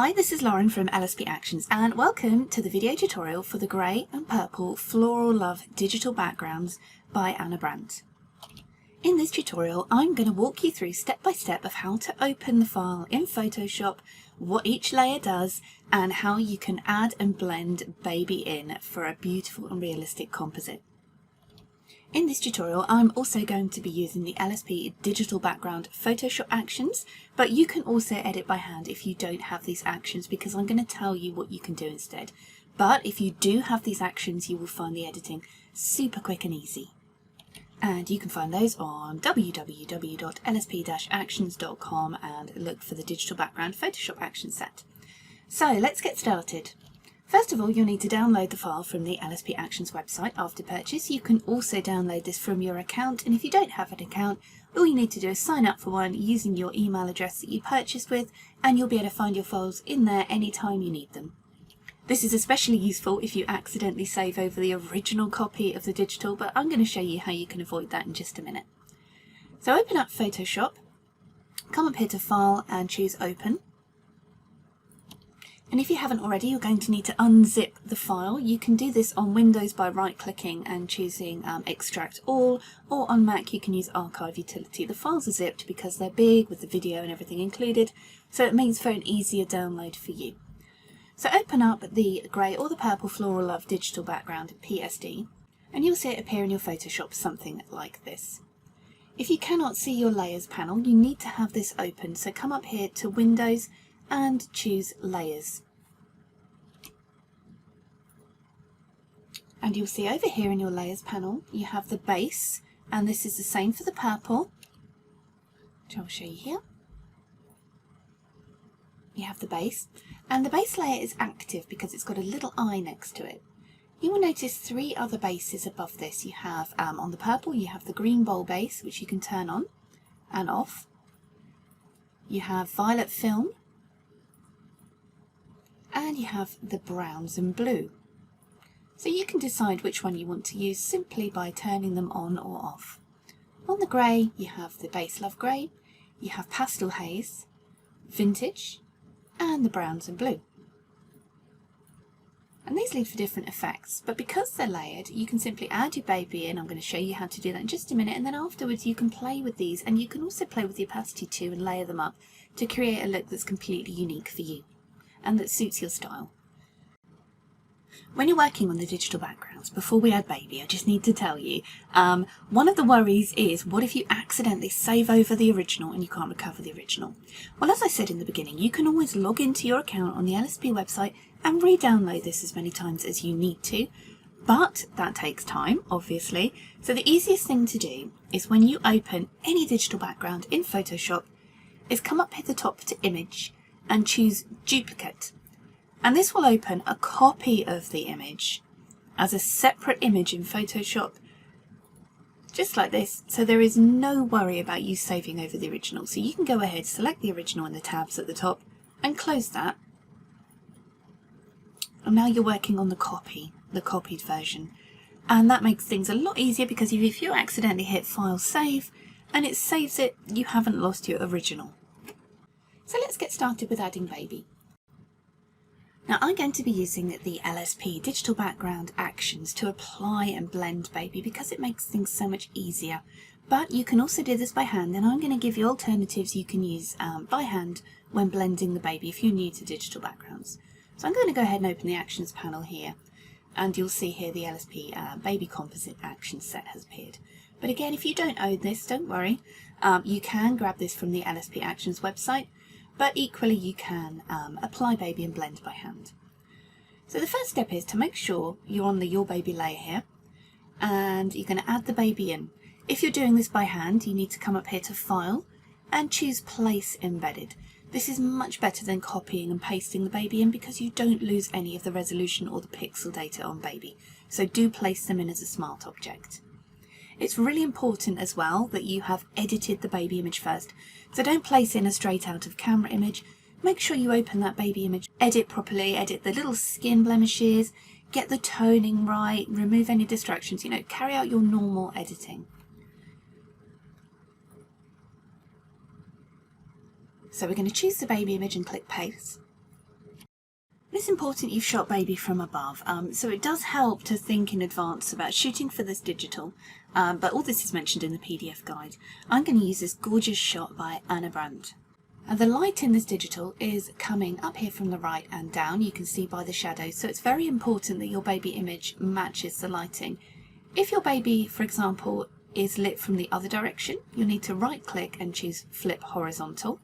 Hi, this is Lauren from LSP Actions and welcome to the video tutorial for the grey and purple Floral Love digital backgrounds by Anna Brandt. In this tutorial I'm going to walk you through step by step of how to open the file in Photoshop, what each layer does and how you can add and blend baby in for a beautiful and realistic composite. In this tutorial I'm also going to be using the LSP digital background Photoshop actions, but you can also edit by hand if you don't have these actions because I'm going to tell you what you can do instead. But if you do have these actions you will find the editing super quick and easy. And you can find those on www.lsp-actions.com and look for the digital background Photoshop action set. So let's get started. First of all, you'll need to download the file from the LSP Actions website after purchase. You can also download this from your account, and if you don't have an account, all you need to do is sign up for one using your email address that you purchased with, and you'll be able to find your files in there anytime you need them. This is especially useful if you accidentally save over the original copy of the digital, but I'm going to show you how you can avoid that in just a minute. So open up Photoshop, come up here to File and choose Open. And if you haven't already, you're going to need to unzip the file. You can do this on Windows by right-clicking and choosing Extract All, or on Mac you can use Archive Utility. The files are zipped because they're big with the video and everything included, so it means for an easier download for you. So open up the grey or the purple Floral Love digital background PSD, and you'll see it appear in your Photoshop something like this. If you cannot see your Layers panel, you need to have this open, so come up here to Windows and choose Layers. And you'll see over here in your Layers panel you have the base, and this is the same for the purple, which I'll show you here. You have the base, and the base layer is active because it's got a little eye next to it. You will notice three other bases above this. You have on the purple you have the green bowl base, which you can turn on and off. You have violet film, and you have the browns and blue. So you can decide which one you want to use simply by turning them on or off. On the grey you have the base Love Grey, you have Pastel Haze, Vintage and the browns and blue. And these lead for different effects, but because they're layered you can simply add your baby in. I'm going to show you how to do that in just a minute, and then afterwards you can play with these, and you can also play with the opacity too and layer them up to create a look that's completely unique for you and that suits your style. When you're working on the digital backgrounds, before we add baby, I just need to tell you, one of the worries is, what if you accidentally save over the original and you can't recover the original? Well, as I said in the beginning, you can always log into your account on the LSP website and re-download this as many times as you need to, but that takes time, obviously. So the easiest thing to do is when you open any digital background in Photoshop is come up at the top to Image and choose Duplicate. And this will open a copy of the image as a separate image in Photoshop, just like this, so there is no worry about you saving over the original. So you can go ahead, select the original in the tabs at the top and close that. And now you're working on the copied version. And that makes things a lot easier because if you accidentally hit File Save and it saves it, you haven't lost your original. So let's get started with adding baby. Now I'm going to be using the LSP digital background actions to apply and blend baby because it makes things so much easier. But you can also do this by hand, and I'm going to give you alternatives you can use by hand when blending the baby if you're new to digital backgrounds. So I'm going to go ahead and open the actions panel here, and you'll see here the LSP baby composite action set has appeared. But again, if you don't own this, don't worry. You can grab this from the LSP Actions website, but equally you can apply baby and blend by hand. So the first step is to make sure you're on the Your Baby layer here, and you're going to add the baby in. If you're doing this by hand, you need to come up here to File and choose Place Embedded. This is much better than copying and pasting the baby in because you don't lose any of the resolution or the pixel data on baby. So do place them in as a smart object. It's really important as well that you have edited the baby image first. So don't place in a straight out of camera image. Make sure you open that baby image, edit properly, edit the little skin blemishes, get the toning right, remove any distractions, carry out your normal editing. So we're going to choose the baby image and click Paste. It's important you've shot baby from above, so it does help to think in advance about shooting for this digital, but all this is mentioned in the PDF guide. I'm going to use this gorgeous shot by Anna Brandt. The light in this digital is coming up here from the right and down, you can see by the shadows, so it's very important that your baby image matches the lighting. If your baby, for example, is lit from the other direction, you'll need to right click and choose flip horizontal.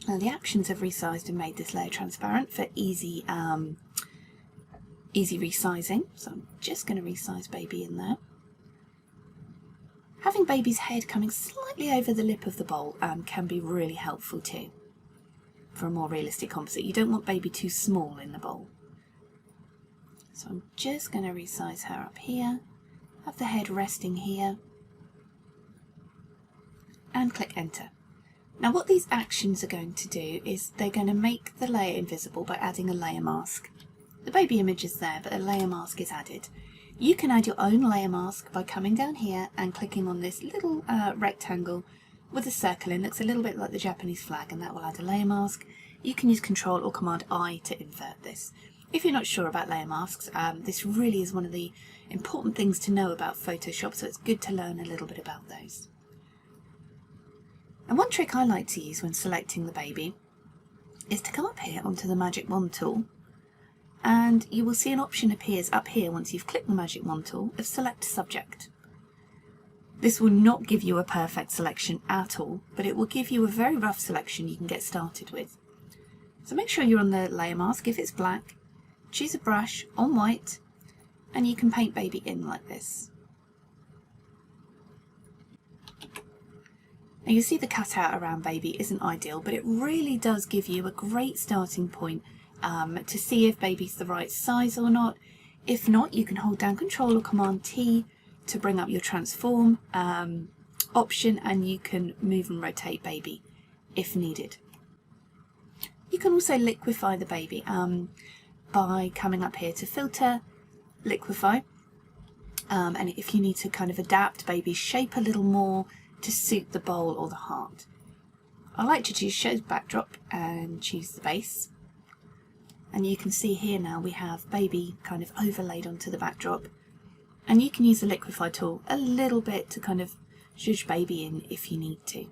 Now the actions have resized and made this layer transparent for easy resizing, so I'm just going to resize baby in there. Having baby's head coming slightly over the lip of the bowl can be really helpful too for a more realistic composite. You don't want baby too small in the bowl. So I'm just going to resize her up here, have the head resting here, and click enter. Now what these actions are going to do is they're going to make the layer invisible by adding a layer mask. The baby image is there, but a layer mask is added. You can add your own layer mask by coming down here and clicking on this little rectangle with a circle in. It looks a little bit like the Japanese flag, and that will add a layer mask. You can use Control or Command I to invert this. If you're not sure about layer masks, this really is one of the important things to know about Photoshop, so it's good to learn a little bit about those. And one trick I like to use when selecting the baby is to come up here onto the magic wand tool, and you will see an option appears up here once you've clicked the magic wand tool of select subject. This will not give you a perfect selection at all, but it will give you a very rough selection you can get started with. So make sure you're on the layer mask. If it's black, choose a brush on white, and you can paint baby in like this. Now you see the cutout around baby isn't ideal, but it really does give you a great starting point to see if baby's the right size or not. If not, you can hold down Control or Command T to bring up your transform option, and you can move and rotate baby if needed. You can also liquefy the baby by coming up here to filter, liquefy, and if you need to kind of adapt baby's shape a little more to suit the bowl or the heart. I like to choose show backdrop and choose the base, and you can see here now we have baby kind of overlaid onto the backdrop, and you can use the liquefy tool a little bit to kind of zhuzh baby in if you need to.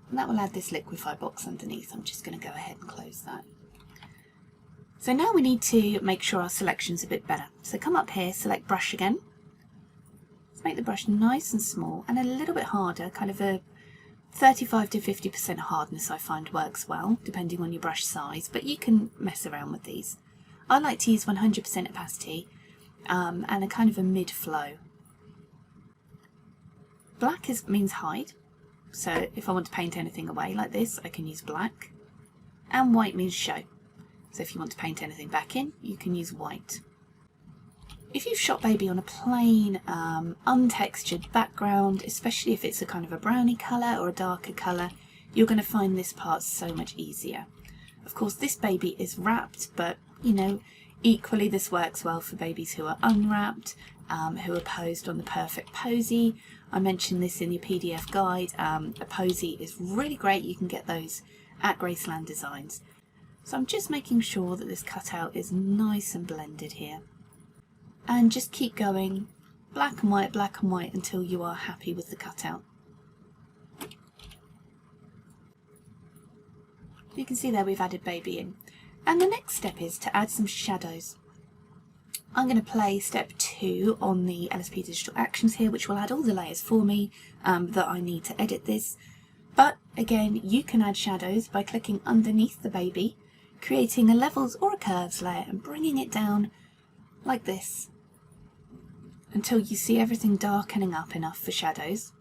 And that will add this liquefy box underneath. I'm just going to go ahead and close that. So now we need to make sure our selection's a bit better. So come up here, select brush again. Let's make the brush nice and small and a little bit harder, kind of a 35 to 50% hardness I find works well, depending on your brush size, but you can mess around with these. I like to use 100% opacity and a kind of a mid-flow. Black means hide, so if I want to paint anything away like this, I can use black, and white means show. So if you want to paint anything back in, you can use white. If you've shot baby on a plain, untextured background, especially if it's a kind of a browny colour or a darker colour, you're going to find this part so much easier. Of course, this baby is wrapped, but you know, equally this works well for babies who are unwrapped, who are posed on the perfect posy. I mentioned this in your PDF guide. A posy is really great. You can get those at Graceland Designs. So I'm just making sure that this cutout is nice and blended here. And just keep going black and white until you are happy with the cutout. You can see there we've added baby in. And the next step is to add some shadows. I'm going to play step 2 on the LSP digital actions here, which will add all the layers for me that I need to edit this. But again, you can add shadows by clicking underneath the baby, creating a levels or a curves layer and bringing it down like this until you see everything darkening up enough for shadows.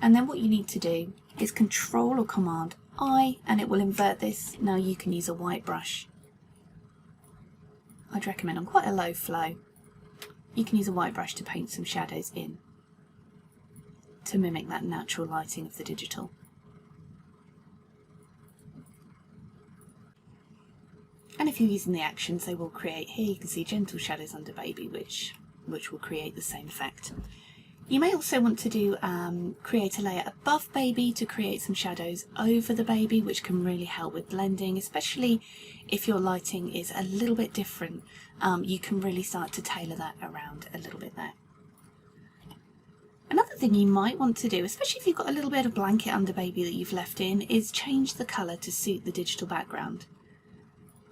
And then what you need to do is Control or Command I, and it will invert this. Now you can use a white brush. I'd recommend on quite a low flow. You can use a white brush to paint some shadows in to mimic that natural lighting of the digital. And if you're using the actions, they will create, here you can see gentle shadows under baby, which will create the same effect. You may also want to do create a layer above baby to create some shadows over the baby, which can really help with blending, especially if your lighting is a little bit different. You can really start to tailor that around a little bit there. Another thing you might want to do, especially if you've got a little bit of blanket under baby that you've left in, is change the colour to suit the digital background.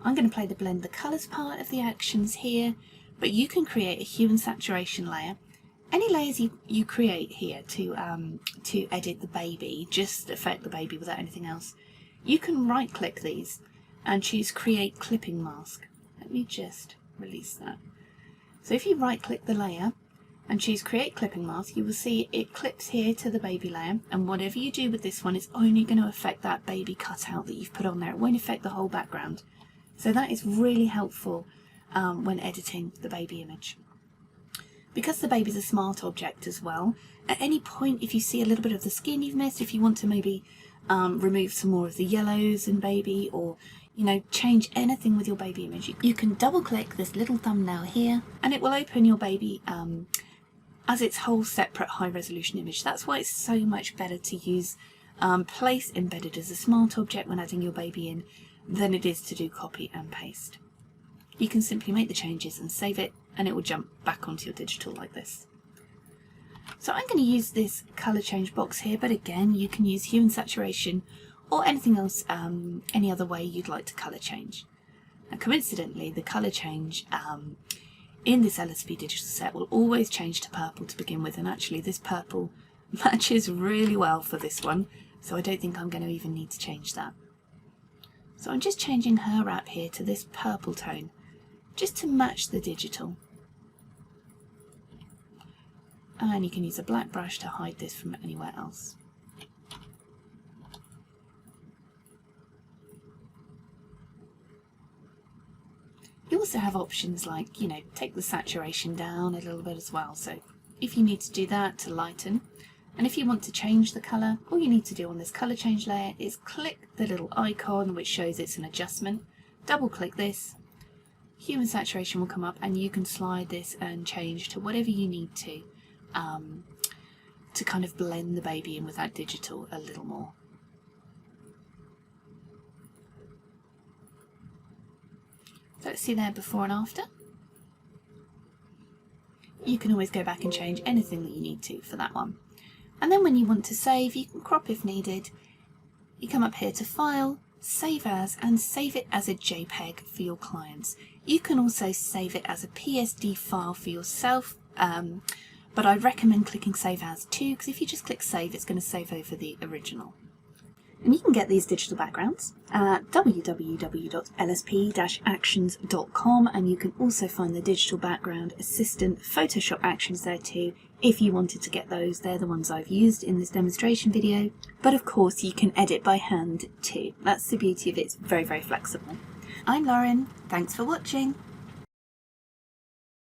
I'm going to play the blend the colours part of the actions here, but you can create a hue and saturation layer. Any layers you create here to edit the baby, just affect the baby without anything else, you can right click these and choose create clipping mask. Let me just release that. So if you right click the layer and choose create clipping mask, you will see it clips here to the baby layer, and whatever you do with this one is only going to affect that baby cutout that you've put on there. It won't affect the whole background. So that is really helpful when editing the baby image. Because the baby's a smart object as well, at any point if you see a little bit of the skin you've missed, if you want to maybe remove some more of the yellows in baby, or change anything with your baby image, you can double click this little thumbnail here and it will open your baby as its whole separate high resolution image. That's why it's so much better to use place embedded as a smart object when adding your baby in than it is to do copy and paste. You can simply make the changes and save it, and it will jump back onto your digital like this. So I'm going to use this colour change box here, but again you can use hue and saturation or anything else, any other way you'd like to colour change. Now coincidentally, the colour change in this LSP digital set will always change to purple to begin with, and actually this purple matches really well for this one, so I don't think I'm going to even need to change that. So I'm just changing her wrap here to this purple tone, just to match the digital. And you can use a black brush to hide this from anywhere else. You also have options like, take the saturation down a little bit as well. So if you need to do that to lighten, and if you want to change the colour, all you need to do on this colour change layer is click the little icon which shows it's an adjustment, double click this, hue and saturation will come up, and you can slide this and change to whatever you need to kind of blend the baby in with that digital a little more. So let's see there before and after. You can always go back and change anything that you need to for that one. And then when you want to save, you can crop if needed. You come up here to File, Save As, and save it as a JPEG for your clients. You can also save it as a PSD file for yourself, but I'd recommend clicking Save As too, because if you just click Save, it's going to save over the original. And you can get these digital backgrounds at www.lsp-actions.com, and you can also find the digital background assistant Photoshop actions there too if you wanted to get those. They're the ones I've used in this demonstration video, but of course you can edit by hand too. That's the beauty of it, it's very, very flexible. I'm Lauren, thanks for watching.